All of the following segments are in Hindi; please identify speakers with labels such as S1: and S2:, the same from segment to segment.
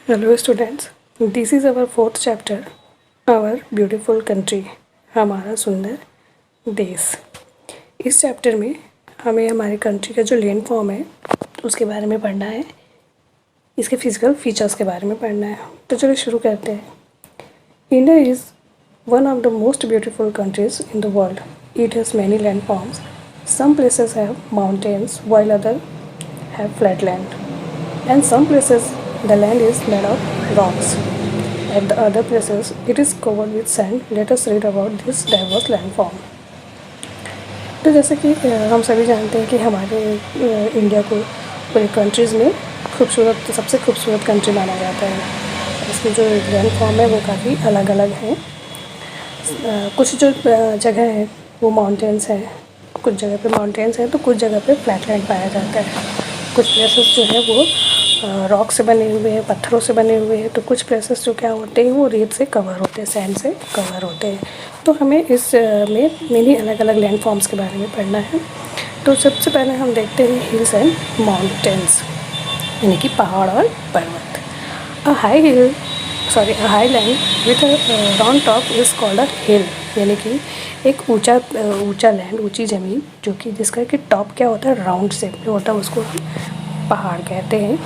S1: Hello students, this is our fourth chapter, our beautiful country, हमारा सुंदर देश। इस चैप्टर में हमें हमारे कंट्री का जो लैंड फॉर्म है उसके बारे में पढ़ना है, इसके फिजिकल फीचर्स के बारे में पढ़ना है। तो चलो शुरू करते हैं। India is one of the most beautiful countries in the world. It has many landforms. Some places have mountains while others have flat land. And some places the land is made of rocks. At the other places it is covered with sand. Let us read about this diverse landform. तो जैसे कि हम सभी जानते हैं कि हमारे इंडिया को पूरे कंट्रीज़ में सबसे खूबसूरत कंट्री माना जाता है। इसकी जो लैंड फॉर्म है वो काफ़ी अलग अलग है। कुछ जो जगह है वो माउंटेन्स हैं, कुछ जगह पे माउंटेन्स हैं तो कुछ जगह पे फ्लैट लैंड पाया जाता है। कुछ प्लेसेस जो है वो रॉक से बने हुए हैं, पत्थरों से बने हुए हैं, तो कुछ प्लेसेस जो क्या होते हैं वो रेत से कवर होते हैं, सैंड से कवर होते हैं। तो हमें इस में मेनली अलग अलग लैंड फॉर्म्स के बारे में पढ़ना है। तो सबसे पहले हम देखते हैं हिल्स एंड माउंटेन्स, यानी कि पहाड़ और पर्वत। A high land with round top is called a hill, यानी कि एक ऊंचा लैंड, ऊंची ज़मीन जो कि जिसका कि टॉप क्या होता है, राउंड शेप में होता है, उसको हम पहाड़ कहते हैं।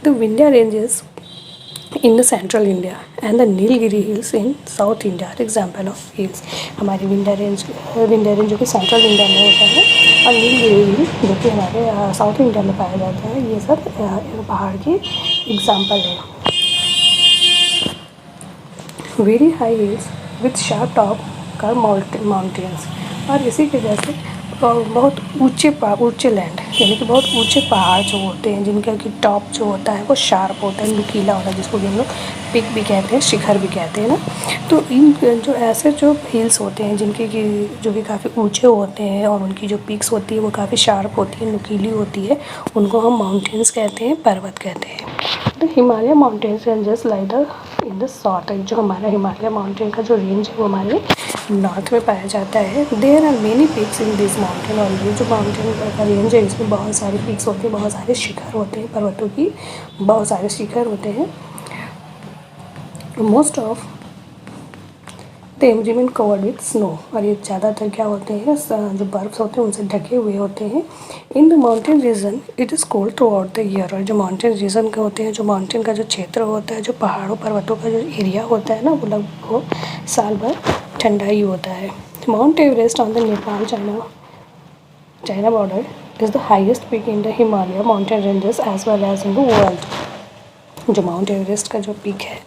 S1: The Vindhya ranges in the central India and the Nilgiri hills in south India are example of hills. हमारी विंध्या रेंज जो कि सेंट्रल इंडिया में होता है और नीलगिरी हिल जो कि हमारे साउथ इंडिया में पाया जाता है, ये सब पहाड़ के एग्जाम्पल है। Very high heels with sharp top का माउंटेन्स, और इसी की वजह से बहुत ऊंचे लैंड, यानी कि बहुत ऊंचे पहाड़ जो होते हैं जिनका कि टॉप जो होता है वो शार्प होता है, नुकीला होता है, जिसको कि हम लोग पिक भी कहते हैं, शिखर भी कहते हैं ना। तो इन जो ऐसे जो हिल्स होते हैं जिनके कि जो कि काफ़ी ऊंचे होते हैं और उनकी जो पिक्स होती है वो काफ़ी शार्प होती है, नुकीली होती है, उनको हम माउंटेन्स कहते हैं, पर्वत कहते हैं। The Himalaya mountains ranges like the in the south, जो हमारा हिमालय माउंटेन का जो रेंज है वो हमारे नॉर्थ में पाया जाता है। There are many peaks in this mountain, और ये जो माउंटेन का रेंज है इसमें बहुत सारे पीक्स होते हैं, बहुत सारे शिखर होते हैं, पर्वतों की बहुत सारे शिखर होते हैं। Most of them remain covered with snow, और ये ज़्यादातर क्या होते हैं, जो बर्फ़ होते हैं उनसे ढके हुए होते हैं। In the mountain region it is cold through out the year, और जो माउंटेन रीजन के होते हैं, जो माउंटेन का जो क्षेत्र होता है, जो पहाड़ों पर्वतों का जो एरिया होता है ना, वो लगभग साल भर ठंडा ही होता है। Mount Everest on the Nepal China border is the highest peak in the Himalaya mountain ranges as well as in the world. जो माउंट एवरेस्ट का जो पीक है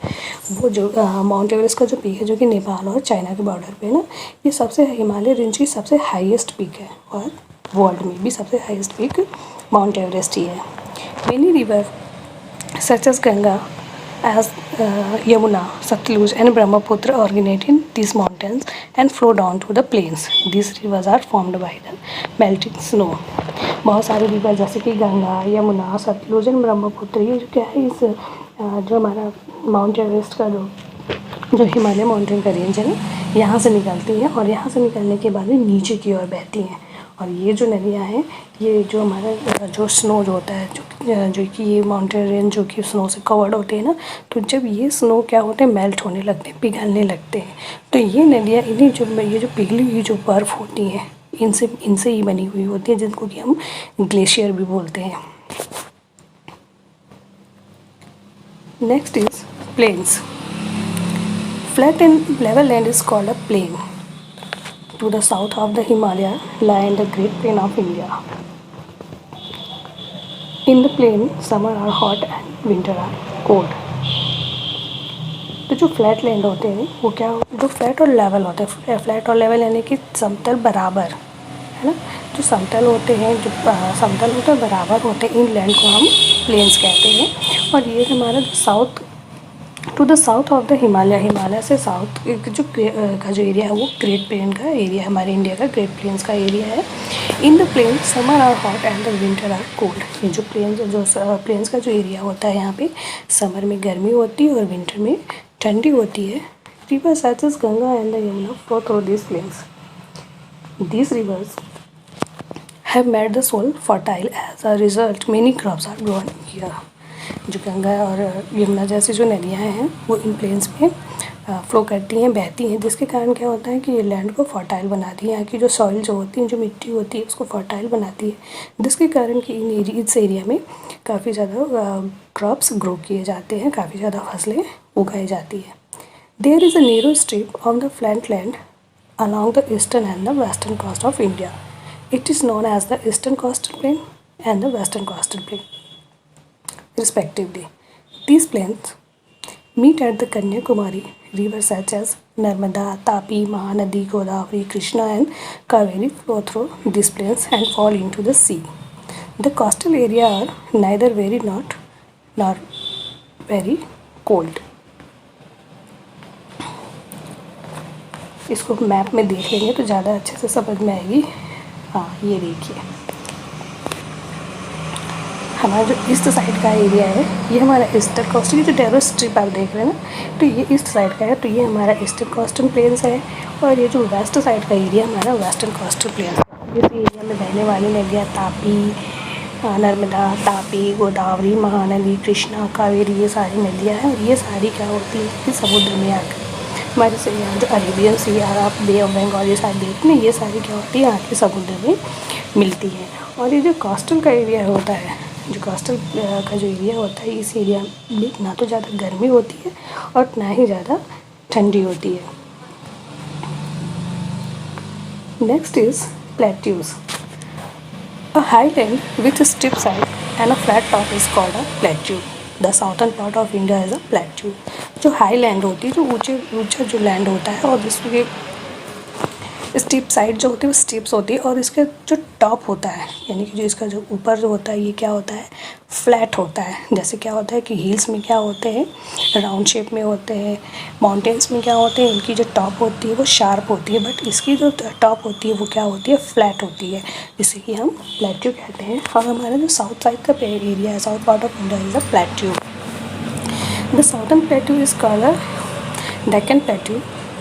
S1: वो माउंट एवरेस्ट का जो पीक है जो कि नेपाल और चाइना के बॉर्डर पे ना, ये सबसे हिमालय रेंज की सबसे हाईएस्ट पीक है, और वर्ल्ड में भी सबसे हाईएस्ट पीक माउंट एवरेस्ट ही है। Many river such as Ganga as Yamuna, Satluj and Brahmaputra originate in these mountains and flow down to the plains. These rivers are formed by the melting snow. बहुत सारे रिवर जैसे कि गंगा, यमुना, सतलुज एंड ब्रह्मपुत्र, ये जो क्या है, इस जो हमारा माउंट एवरेस्ट का जो हिमालय माउंटेन का रेंज है ना, यहाँ से निकलती हैं, और यहाँ से निकलने के बाद नीचे की ओर बहती हैं। और ये जो नदियाँ हैं, ये जो हमारा जो स्नो जो होता है, जो कि ये माउंटेन रेंज जो कि स्नो से कवर्ड होते हैं ना, तो जब ये स्नो क्या होते हैं, मेल्ट होने लगते हैं, पिघलने लगते हैं, तो ये नदियाँ ये जो पिघली हुई जो बर्फ़ होती हैं इनसे ही बनी हुई होती है, जिनको कि हम ग्लेशियर भी बोलते हैं। Next is plains. Flat and level land is called a plain. To the south of the Himalaya lie the Great Plain of India. In the plain, summer are hot and winter are cold. तो जो फ्लैट लैंड होते हैं वो क्या, जो फ्लैट और लेवल होते हैं, फ्लैट और लेवल यानी कि समतल बराबर, है ना, जो समतल होते हैं, जो समतल होते हैं बराबर होते हैं, इन लैंड को हम प्लेन्स कहते हैं। और ये हमारा south to the south of the Himalaya से साउथ का जो एरिया है वो ग्रेट प्लेन का एरिया है, हमारे इंडिया का ग्रेट प्लेन्स का एरिया है। In the plain summer are hot and the winter are cold. ये जो प्लेन्स का जो एरिया होता है, यहाँ पे समर में गर्मी होती है और विंटर में ठंडी होती है। River such as Ganga and the Yamuna flow through this plains. These rivers have made the soil fertile. As a result, many crops are grown here. जो गंगा और यमुना जैसी जो नदियाँ हैं वो इन प्लेन्स में फ्लो करती हैं, बहती हैं, जिसके कारण क्या होता है कि ये लैंड को फर्टाइल बनाती है। यहाँ की जो सॉइल जो होती है, जो मिट्टी होती है, उसको फर्टाइल बनाती है, जिसके कारण कि इस एरिया में काफ़ी ज़्यादा क्रॉप्स ग्रो किए जाते हैं, काफ़ी ज़्यादा फसलें उगाई जाती हैं। There is a narrow strip on the flat land along the eastern and the western coast of India. It is known as the Eastern Coastal Plain and the Western Coastal Plain, respectively. These plains meet at the Kanyakumari rivers such as Narmada, Tapi, Mahanadi, Godavari, Krishna and Kaveri flow through these plains and fall into the sea. The coastal area are neither very hot nor very cold. इसको मैप में देख लेंगे तो ज़्यादा अच्छे से समझ में आएगी। हाँ, ये देखिए हमारा जो ईस्ट साइड का एरिया है, ये हमारा ईस्टर्न कोस्टल, जो टेरो स्ट्रिप आप देख रहे हैं ना, तो ये ईस्ट साइड का है, तो ये हमारा ईस्टर्न कोस्टल प्लेन्स है। और ये जो वेस्ट साइड का एरिया हमारा वेस्टर्न कोस्टल प्लेन्स है। इस एरिया में बहने वाली नदियाँ तापी, नर्मदा, तापी, गोदावरी, महानदी, कृष्णा, कावेरी, ये सारी नदियाँ हैं। और ये सारी क्या होती है कि समुद्र में आकर हमारे से यहाँ जो अरेबियन सी, अरब, बे ऑफ बंगाल, ये सारी देखते हैं, ये सारी क्या होती है यहाँ के समुद्र में मिलती है। और ये जो कोस्टल का एरिया होता है, जो कोस्टल का जो एरिया होता है, इस एरिया में ना तो ज़्यादा गर्मी होती है और ना ही ज़्यादा ठंडी होती है। Next is plateaus. A highland with a steep side and a flat top is called a plateau. The southern part of India is a plateau. जो हाईलैंड होती है, जो ऊंचा जो लैंड होता है और जिसके स्टीप साइड जो होती है वो स्टीप्स होती है, और इसका जो टॉप होता है यानी कि जो इसका जो ऊपर जो होता है ये क्या होता है, फ्लैट होता है। जैसे क्या होता है कि हिल्स में क्या होते हैं, राउंड शेप में होते हैं, माउंटेन्स में क्या होते हैं, इनकी जो टॉप होती है वो शार्प होती है, बट इसकी जो टॉप होती है वो क्या होती है, फ्लैट होती है, जिसे कि हम प्लेट्यू कहते हैं। और हमारा जो साउथ साइड का एरिया है, south part of India is a plateau. The southern plateau is called a Deccan plateau.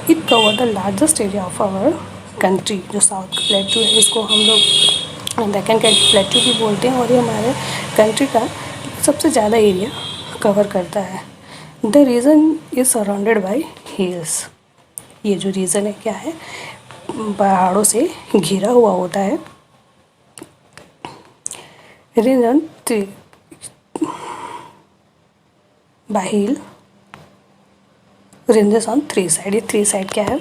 S1: It cover the largest area of our country. जो साउथ का प्लेट्यू है इसको हम लोग डेक्कन का प्लेट्यू भी बोलते हैं, और ये हमारे कंट्री का सबसे ज़्यादा एरिया कवर करता है। The region is surrounded by hills. ये जो रीजन है क्या है, पहाड़ों से घिरा हुआ होता है। Region by hill ranges on 3 side. ये 3 साइड क्या है,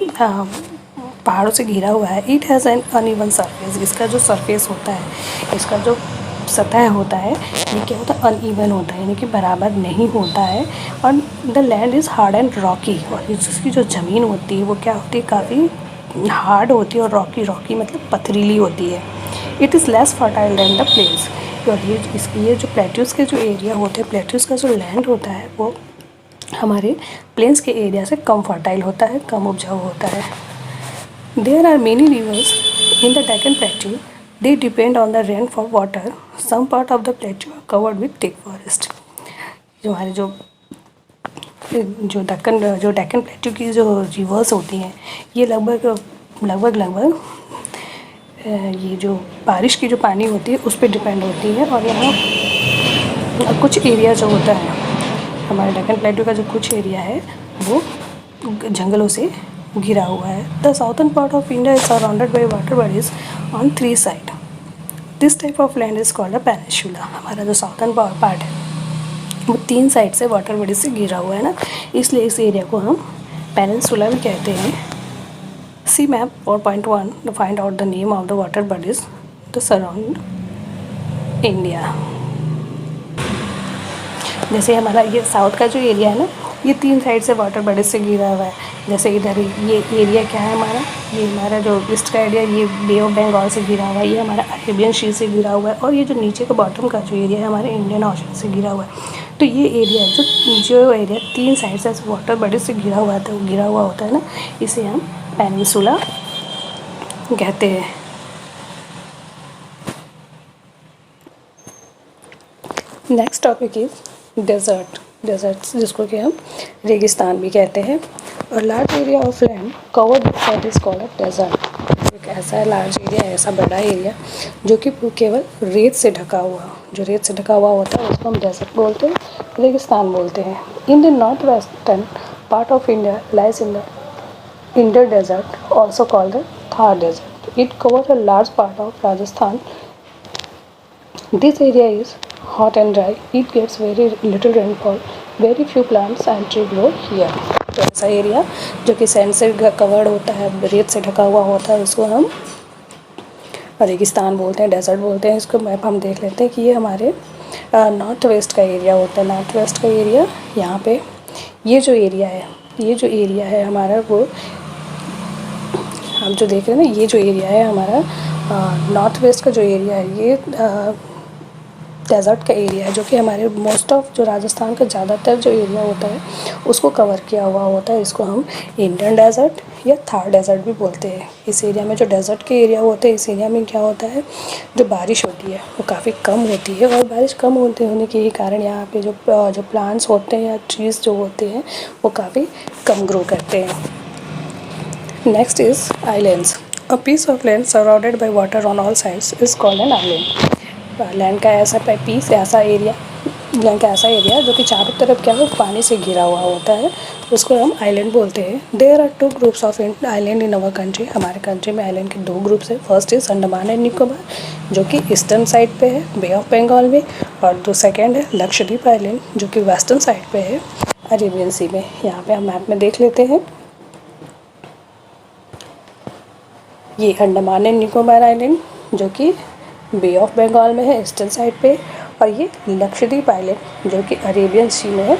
S1: पहाड़ों से घिरा हुआ है। It has an uneven surface. इसका जो सरफेस होता है, इसका जो सतह होता है, ये क्या होता है, अनइवन होता है, यानी कि बराबर नहीं होता है। और the land is hard and Rocky. और इसकी जो ज़मीन होती है वो क्या होती है, काफ़ी हार्ड होती है, और रॉकी मतलब पथरीली होती है। It is less fertile than the plains. और ये जो प्लेट्यूज़ के जो एरिया होते हैं, प्लेट्यूज़ का जो लैंड होता है वो हमारे प्लेन्स के एरिया से कम फर्टाइल होता है, कम उपजाऊ होता है। There are many rivers in the Deccan plateau. They depend on the rain for water. Some part of the plateau are covered with thick forest. जो हमारे जो डेक्कन प्लेट्यू की जो रिवर्स होती हैं, ये लगभग ये जो बारिश की जो पानी होती है उस पर डिपेंड होती है। और यहाँ कुछ एरिया जो होता है, हमारे डेक्कन प्लेट्यू का जो कुछ एरिया है वो जंगलों से घिरा हुआ है। The southern part of India is surrounded by water bodies on 3 side. This type of land is called a peninsula. हमारा जो साउथर्न पार्ट है वो 3 साइड से वाटर बॉडीज से घिरा हुआ है ना, इसलिए इस एरिया को हम पेनिनसुला भी कहते हैं। सी map 4.1 to find out the name of the water bodies to surround India। जैसे हमारा ये साउथ का जो एरिया है ना, ये 3 साइड से वाटर बॉडीज से घिरा हुआ है। जैसे इधर ये एरिया क्या है हमारा, ये हमारा जो ईस्ट का एरिया, ये बे ऑफ बंगाल से घिरा हुआ है, ये हमारा अरेबियन सी से घिरा हुआ है, और ये जो नीचे का बॉटम का जो एरिया है हमारे इंडियन ओशन से घिरा हुआ है। तो ये एरिया जो एरिया 3 साइड से वाटर बॉडीज से घिरा हुआ है, घिरा हुआ होता है ना, इसे हम पेनिनसुला कहते हैं। Next topic is desert. Deserts जिसको कि हम रेगिस्तान भी कहते हैं। और large area of land covered with sand is called a desert. ऐसा लार्ज एरिया, ऐसा बड़ा एरिया जो कि केवल रेत से ढका हुआ, जो रेत से ढका हुआ होता है उसको हम डेजर्ट बोलते हैं, रेगिस्तान बोलते हैं। In the north western part of India lies in the Inder Desert, also called the Thar Desert. It covers a large part of Rajasthan. This area is hot and dry. It gets very little rainfall. Very few plants and trees grow here. तो ऐसा एरिया जो कि सैंड से कवर्ड होता है, रेत से ढका हुआ होता है, उसको हम रेगिस्तान बोलते हैं, डेजर्ट बोलते हैं। इसको मैप हम देख लेते हैं कि ये हमारे नॉर्थ वेस्ट का एरिया होता है। नॉर्थ वेस्ट का एरिया, यहाँ पे ये जो एरिया है हमारा, वो हम जो देख रहे हैं ना, ये जो एरिया है हमारा नॉर्थ वेस्ट का जो एरिया है, ये डेजर्ट का एरिया है, जो कि हमारे मोस्ट ऑफ जो राजस्थान का ज़्यादातर जो एरिया होता है उसको कवर किया हुआ होता है। इसको हम इंडियन डेजर्ट या थार डेजर्ट भी बोलते हैं। इस एरिया में जो डेजर्ट के एरिया होते हैं, इस एरिया में क्या होता है, जो बारिश होती है वो काफ़ी कम होती है, और बारिश कम होने के ही कारण यहाँ पे जो प्लांट्स होते हैं या ट्रीज़ जो होते हैं वो काफ़ी कम ग्रो करते हैं। Next is islands. A piece of land surrounded by water on all sides is called an island. Land का ऐसा पीस, ऐसा एरिया, लैंड का ऐसा एरिया जो कि चारों तरफ क्या है, पानी से घिरा हुआ होता है, उसको हम आइलैंड बोलते हैं। There are 2 groups of island in our country. हमारे कंट्री में आइलैंड के 2 ग्रुप्स है। First is Andaman and Nicobar, जो कि ईस्टर्न साइड पे है बे ऑफ बंगाल में, और सेकेंड है लक्षद्वीप आइलैंड, जो कि वेस्टर्न साइड पे है अरेबियन सी में। यहाँ पे हम मैप में देख लेते हैं, ये अंडमान एंड निकोबार आइलैंड जो कि बे ऑफ बंगाल में है ईस्टर्न साइड पे, और ये लक्षद्वीप आइलैंड जो कि अरेबियन सी में है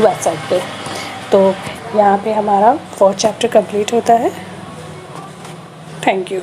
S1: वेस्ट साइड पे। तो यहाँ पे हमारा 4th चैप्टर कंप्लीट होता है। Thank you.